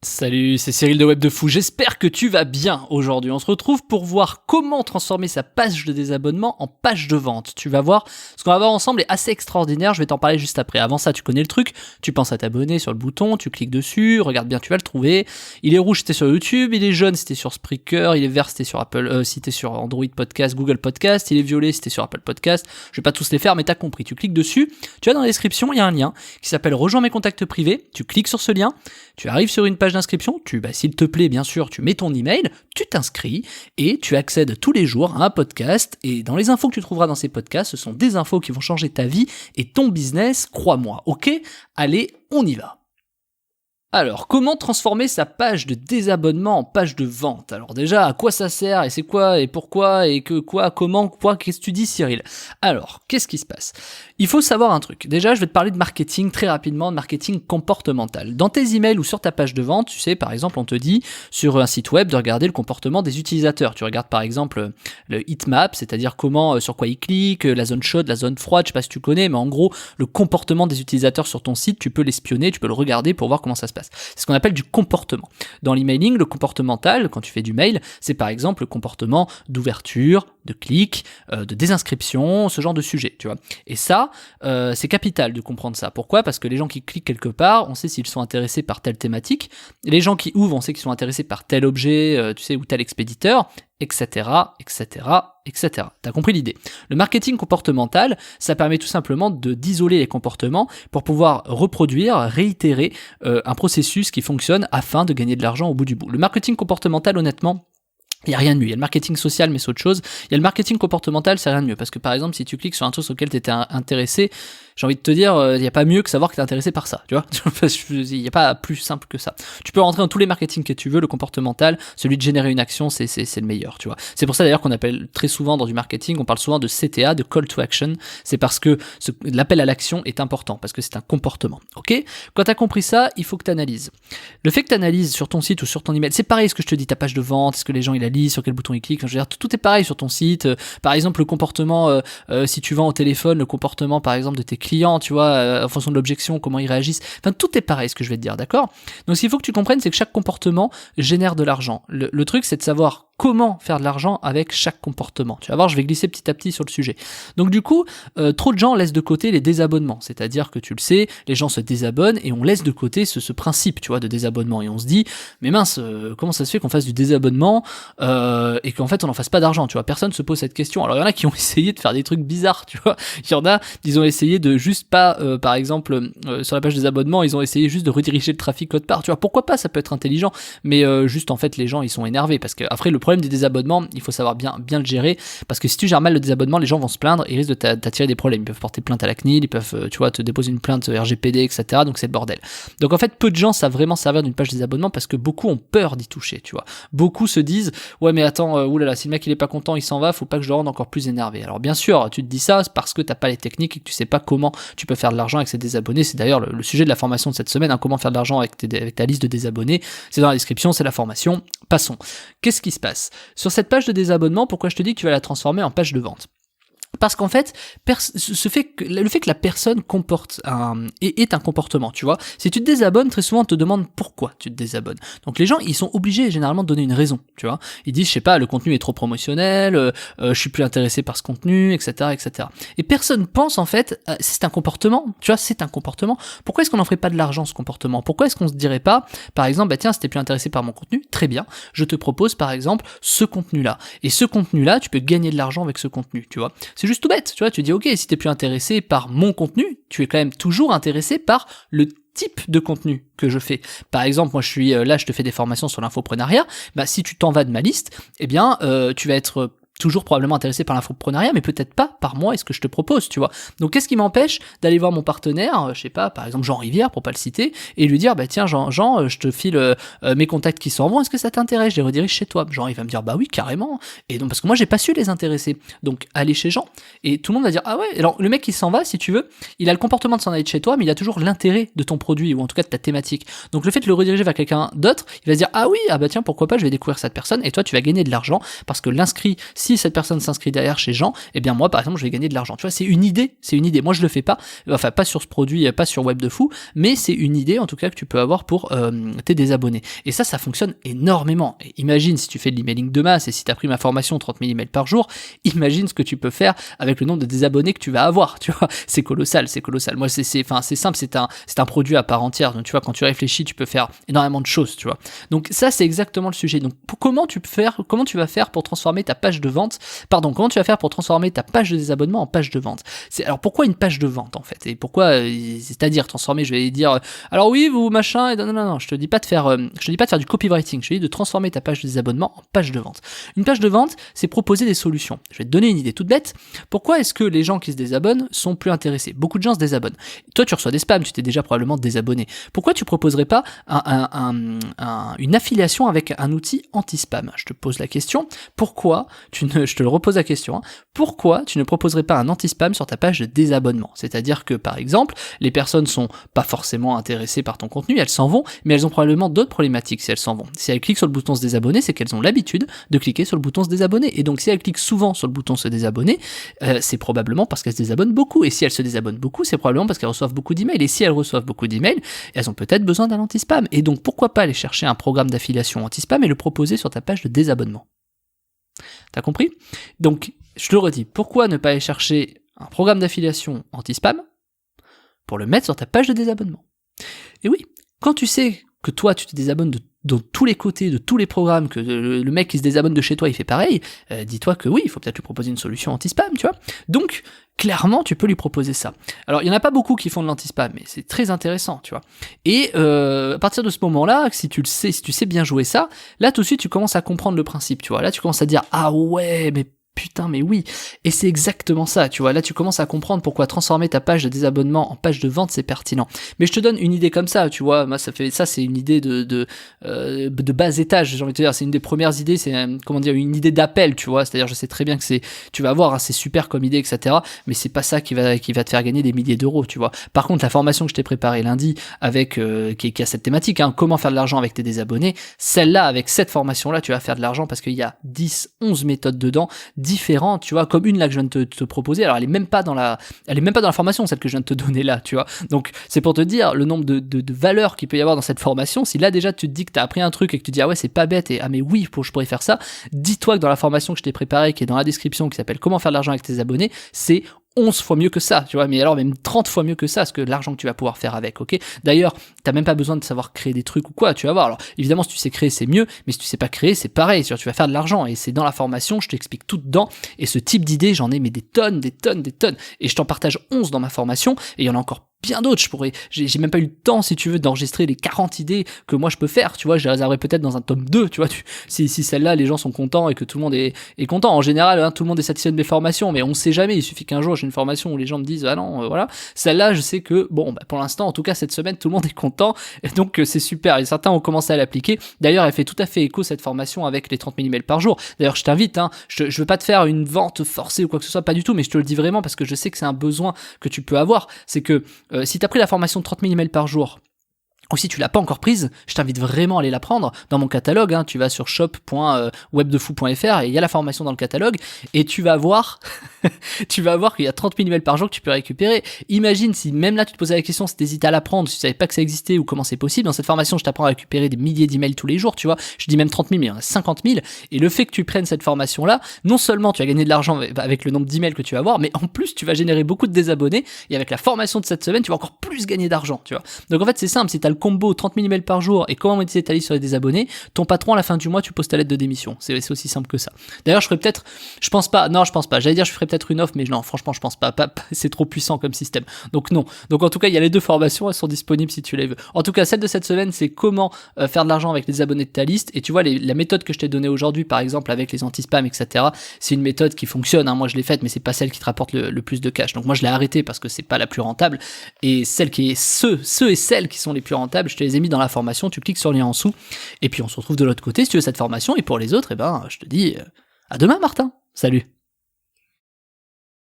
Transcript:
Salut, c'est Cyril de Web de Fou, j'espère que tu vas bien aujourd'hui. On se retrouve pour voir comment transformer sa page de désabonnement en page de vente. Tu vas voir, ce qu'on va voir ensemble est assez extraordinaire, je vais t'en parler juste après. Avant ça, tu connais le truc, tu penses à t'abonner sur le bouton, tu cliques dessus, regarde bien, tu vas le trouver. Il est rouge si t'es sur YouTube, il est jaune si t'es sur Spreaker, il est vert si t'es sur Apple, si t'es sur Android Podcast, Google Podcast, il est violet si t'es sur Apple Podcast. Je vais pas tous les faire, mais t'as compris. Tu cliques dessus, tu vas dans la description, il y a un lien qui s'appelle Rejoins mes contacts privés, tu cliques sur ce lien, tu arrives sur une page d'inscription, s'il te plaît, bien sûr, tu mets ton email, tu t'inscris et tu accèdes tous les jours à un podcast. Et dans les infos que tu trouveras dans ces podcasts, ce sont des infos qui vont changer ta vie et ton business, crois-moi. Ok, allez, on y va. Alors, comment transformer sa page de désabonnement en page de vente? Alors déjà, à quoi ça sert et c'est quoi et pourquoi et que quoi, comment, quoi, qu'est-ce que tu dis Cyril? Alors, qu'est-ce qui se passe? Il faut savoir un truc. Déjà, je vais te parler de marketing très rapidement, de marketing comportemental. Dans tes emails ou sur ta page de vente, tu sais, par exemple, on te dit sur un site web de regarder le comportement des utilisateurs. Tu regardes par exemple le heatmap, c'est-à-dire comment, sur quoi ils cliquent, la zone chaude, la zone froide, je sais pas si tu connais, mais en gros, le comportement des utilisateurs sur ton site, tu peux l'espionner, tu peux le regarder pour voir comment ça se passe. C'est ce qu'on appelle du comportement. Dans l'emailing, le comportemental, quand tu fais du mail, c'est par exemple le comportement d'ouverture, de clic, de désinscription, ce genre de sujet, tu vois. Et ça, c'est capital de comprendre ça. Pourquoi ? Parce que les gens qui cliquent quelque part, on sait s'ils sont intéressés par telle thématique. Les gens qui ouvrent, on sait qu'ils sont intéressés par tel objet, tu sais, ou tel expéditeur, etc., etc., etc. T'as compris l'idée. Le marketing comportemental, ça permet tout simplement d'isoler les comportements pour pouvoir reproduire, réitérer un processus qui fonctionne afin de gagner de l'argent au bout du bout. Le marketing comportemental, honnêtement, il n'y a rien de mieux. Il y a le marketing social, mais c'est autre chose. Il y a le marketing comportemental, c'est rien de mieux. Parce que par exemple, si tu cliques sur un truc sur lequel tu étais intéressé, j'ai envie de te dire, il n'y a pas mieux que savoir que tu es intéressé par ça. Tu vois, il n'y a pas plus simple que ça. Tu peux rentrer dans tous les marketing que tu veux. Le comportemental, celui de générer une action, c'est le meilleur. Tu vois. C'est pour ça d'ailleurs qu'on appelle très souvent dans du marketing, on parle souvent de CTA, de call to action. C'est parce que l'appel à l'action est important, parce que c'est un comportement. Ok ? Quand tu as compris ça, il faut que tu analyses. Le fait que tu analyses sur ton site ou sur ton email, c'est pareil ce que je te dis, ta page de vente, est-ce que les gens ils lisent, sur quel bouton ils cliquent, je veux dire, tout est pareil sur ton site. Par exemple, le comportement, si tu vends au téléphone, le comportement par exemple de tes clients, tu vois, en fonction de l'objection, comment ils réagissent, enfin tout est pareil ce que je vais te dire, d'accord ? Donc ce qu'il faut que tu comprennes, c'est que chaque comportement génère de l'argent. Le truc, c'est de savoir comment faire de l'argent avec chaque comportement. Tu vas voir, je vais glisser petit à petit sur le sujet. Donc du coup, trop de gens laissent de côté les désabonnements, c'est-à-dire que tu le sais, les gens se désabonnent et on laisse de côté ce principe, tu vois, de désabonnement, et on se dit, mais mince, comment ça se fait qu'on fasse du désabonnement et qu'en fait on n'en fasse pas d'argent, tu vois, personne se pose cette question. Alors il y en a qui ont essayé de faire des trucs bizarres, tu vois, il y en a, ils ont essayé de juste pas, par exemple, sur la page des abonnements, ils ont essayé juste de rediriger le trafic autre part, tu vois, pourquoi pas, ça peut être intelligent, mais juste en fait les gens ils sont énervés, parce que après le problème des désabonnements, il faut savoir bien le gérer, parce que si tu gères mal le désabonnement, les gens vont se plaindre et risquent de t'attirer des problèmes, ils peuvent porter plainte à la CNIL, ils peuvent, tu vois, te déposer une plainte RGPD, etc., donc c'est le bordel. Donc en fait, peu de gens savent vraiment servir d'une page des abonnements parce que beaucoup ont peur d'y toucher, tu vois. Beaucoup se disent, ouais mais attends, oulala, si le mec il est pas content, il s'en va, faut pas que je le rende encore plus énervé. Alors bien sûr, tu te dis ça, c'est parce que t'as pas les techniques et que tu sais pas comment tu peux faire de l'argent avec ces désabonnés. C'est d'ailleurs le sujet de la formation de cette semaine, hein, comment faire de l'argent avec ta liste de désabonnés. C'est dans la description, c'est la formation. Passons. Qu'est-ce qui se passe ? Sur cette page de désabonnement, pourquoi je te dis que tu vas la transformer en page de vente ? Parce qu'en fait, le fait que la personne est un comportement, tu vois. Si tu te désabonnes, très souvent on te demande pourquoi tu te désabonnes. Donc les gens, ils sont obligés généralement de donner une raison, tu vois. Ils disent, je sais pas, le contenu est trop promotionnel, je suis plus intéressé par ce contenu, etc., etc. Et personne pense en fait, c'est un comportement, tu vois, c'est un comportement. Pourquoi est-ce qu'on n'en ferait pas de l'argent ce comportement ? Pourquoi est-ce qu'on se dirait pas, par exemple, bah tiens, si t'es plus intéressé par mon contenu, très bien, je te propose par exemple ce contenu-là. Et ce contenu-là, tu peux gagner de l'argent avec ce contenu, tu vois. C'est juste tout bête, tu vois, tu dis ok, si t'es plus intéressé par mon contenu, tu es quand même toujours intéressé par le type de contenu que je fais. Par exemple, moi je suis là, je te fais des formations sur l'infoprenariat, bah si tu t'en vas de ma liste, eh bien tu vas être toujours probablement intéressé par l'infoprenariat, mais peut-être pas par moi et ce que je te propose, tu vois. Donc qu'est-ce qui m'empêche d'aller voir mon partenaire, je sais pas, par exemple Jean Rivière, pour pas le citer, et lui dire, bah tiens Jean, je te file mes contacts qui sont en bon, est-ce que ça t'intéresse, je les redirige chez toi. Jean, il va me dire, bah oui, carrément, et donc parce que moi j'ai pas su les intéresser, donc allez chez Jean, et tout le monde va dire, ah ouais, alors le mec qui s'en va, si tu veux, il a le comportement de s'en aller de chez toi, mais il a toujours l'intérêt de ton produit, ou en tout cas de ta thématique. Donc le fait de le rediriger vers quelqu'un d'autre, il va se dire, ah oui, ah bah tiens, pourquoi pas, je vais découvrir cette personne, et toi tu vas gagner de l'argent, parce que l'inscrit, si si cette personne s'inscrit derrière chez Jean, eh bien moi par exemple je vais gagner de l'argent. Tu vois, c'est une idée. Moi je le fais pas, enfin pas sur ce produit, pas sur Web de Fou, mais c'est une idée en tout cas que tu peux avoir pour tes désabonnés. Et ça fonctionne énormément. Et imagine si tu fais de l'emailing de masse et si tu as pris ma formation 30 000 emails par jour, imagine ce que tu peux faire avec le nombre de désabonnés que tu vas avoir, tu vois. C'est colossal. Moi c'est simple, c'est un produit à part entière. Donc tu vois, quand tu réfléchis, tu peux faire énormément de choses, tu vois. Donc ça c'est exactement le sujet. Donc comment tu vas faire pour transformer ta page de vente, comment tu vas faire pour transformer ta page de désabonnement en page de vente. Alors pourquoi une page de vente en fait, et pourquoi, c'est-à-dire transformer, je vais dire alors oui vous machin, et non, je te dis pas de faire du copywriting, je te dis de transformer ta page de désabonnement en page de vente. Une page de vente, c'est proposer des solutions. Je vais te donner une idée toute bête. Pourquoi est-ce que les gens qui se désabonnent sont plus intéressés? Beaucoup de gens se désabonnent. Toi tu reçois des spams, tu t'es déjà probablement désabonné. Pourquoi tu proposerais pas une affiliation avec un outil anti-spam? Je te pose la question. Pourquoi je te le repose la question, hein. Pourquoi tu ne proposerais pas un anti-spam sur ta page de désabonnement? C'est-à-dire que, par exemple, les personnes sont pas forcément intéressées par ton contenu, elles s'en vont, mais elles ont probablement d'autres problématiques si elles s'en vont. Si elles cliquent sur le bouton se désabonner, c'est qu'elles ont l'habitude de cliquer sur le bouton se désabonner. Et donc, si elles cliquent souvent sur le bouton se désabonner, c'est probablement parce qu'elles se désabonnent beaucoup. Et si elles se désabonnent beaucoup, c'est probablement parce qu'elles reçoivent beaucoup d'emails. Et si elles reçoivent beaucoup d'emails, elles ont peut-être besoin d'un anti-spam. Et donc, pourquoi pas aller chercher un programme d'affiliation anti-spam et le proposer sur ta page de désabonnement? T'as compris? Donc, je te le redis, pourquoi ne pas aller chercher un programme d'affiliation anti-spam pour le mettre sur ta page de désabonnement? Et oui, quand tu sais que toi, tu te désabonnes de tous les côtés, de tous les programmes, que le mec qui se désabonne de chez toi, il fait pareil, dis-toi que oui, il faut peut-être lui proposer une solution anti-spam, tu vois. Donc, clairement, tu peux lui proposer ça. Alors, il y en a pas beaucoup qui font de l'anti-spam, mais c'est très intéressant, tu vois. Et à partir de ce moment-là, si tu sais bien jouer ça, là, tout de suite, tu commences à comprendre le principe, tu vois. Là, tu commences à dire, ah ouais, mais putain, mais oui, et c'est exactement ça, tu vois, là tu commences à comprendre pourquoi transformer ta page de désabonnement en page de vente, c'est pertinent. Mais je te donne une idée comme ça, tu vois, moi c'est une idée de bas étage, j'ai envie de te dire, c'est une des premières idées, c'est une idée d'appel, tu vois, c'est-à-dire je sais très bien que tu vas voir, hein, c'est super comme idée, etc., mais c'est pas ça qui va te faire gagner des milliers d'euros, tu vois. Par contre, la formation que je t'ai préparée lundi, avec qui a cette thématique, hein, comment faire de l'argent avec tes désabonnés, celle-là, avec cette formation-là, tu vas faire de l'argent parce qu'il y a 10-11 méthodes dedans, différentes, tu vois, comme une là que je viens de te proposer. Alors elle est même pas dans la formation, celle que je viens de te donner là, tu vois. Donc c'est pour te dire le nombre de valeurs qu'il peut y avoir dans cette formation. Si là déjà tu te dis que t'as appris un truc et que tu te dis ah ouais c'est pas bête et ah mais oui je pourrais faire ça, dis-toi que dans la formation que je t'ai préparée, qui est dans la description, qui s'appelle comment faire de l'argent avec tes abonnés, c'est 11 fois mieux que ça, tu vois, mais alors même 30 fois mieux que ça, ce que l'argent que tu vas pouvoir faire avec, ok? D'ailleurs, t'as même pas besoin de savoir créer des trucs ou quoi, tu vas voir. Alors, évidemment, si tu sais créer, c'est mieux, mais si tu sais pas créer, c'est pareil, tu vas faire de l'argent, et c'est dans la formation, je t'explique tout dedans, et ce type d'idées, j'en ai mais des tonnes, et je t'en partage 11 dans ma formation, et il y en a encore bien d'autres, j'ai même pas eu le temps, si tu veux, d'enregistrer les 40 idées que moi je peux faire, tu vois, je les réserverai peut-être dans un tome 2, tu vois, si celle-là, les gens sont contents et que tout le monde est content. En général, hein, tout le monde est satisfait de mes formations, mais on sait jamais, il suffit qu'un jour j'ai une formation où les gens me disent, ah non, voilà, celle-là, je sais que, bon, pour l'instant, en tout cas, cette semaine, tout le monde est content, et donc c'est super, et certains ont commencé à l'appliquer. D'ailleurs, elle fait tout à fait écho, cette formation, avec les 30 000 emails par jour. D'ailleurs, je t'invite, hein, je veux pas te faire une vente forcée ou quoi que ce soit, pas du tout, mais je te le dis vraiment parce que je sais que c'est un besoin que tu peux avoir, c'est que si t'as pris la formation de 30 000 emails par jour, ou si tu l'as pas encore prise, je t'invite vraiment à aller la prendre dans mon catalogue, hein, tu vas sur shop.webdefou.fr et il y a la formation dans le catalogue, et tu vas voir qu'il y a 30 000 emails par jour que tu peux récupérer. Imagine si même là tu te posais la question, si t'hésitais à la prendre, si tu savais pas que ça existait ou comment c'est possible, dans cette formation je t'apprends à récupérer des milliers d'emails tous les jours, tu vois, je dis même 30 000 mais il y en a 50 000, et le fait que tu prennes cette formation là, non seulement tu vas gagner de l'argent avec le nombre d'emails que tu vas avoir, mais en plus tu vas générer beaucoup de désabonnés, et avec la formation de cette semaine tu vas encore plus gagner d'argent, tu vois. Donc en fait c'est simple, si t'as le combo 30 000 emails par jour et comment monétiser ta liste sur les désabonnés, ton patron à la fin du mois tu poses ta lettre de démission, c'est aussi simple que ça. D'ailleurs je ferai peut-être, je pense pas, j'allais dire je ferai peut-être une offre, mais non, franchement je pense pas, c'est trop puissant comme système, donc non. Donc en tout cas il y a les deux formations, elles sont disponibles si tu les veux. En tout cas celle de cette semaine c'est comment faire de l'argent avec les abonnés de ta liste, et tu vois la méthode que je t'ai donnée aujourd'hui par exemple avec les anti-spam etc, c'est une méthode qui fonctionne, hein. Moi je l'ai faite mais c'est pas celle qui te rapporte le plus de cash, donc moi je l'ai arrêtée parce que c'est pas la plus rentable, et celle qui est ceux et celles qui sont les plus rentables, je te les ai mis dans la formation, tu cliques sur le lien en dessous, et puis on se retrouve de l'autre côté si tu veux cette formation, et pour les autres, je te dis à demain Martin, salut.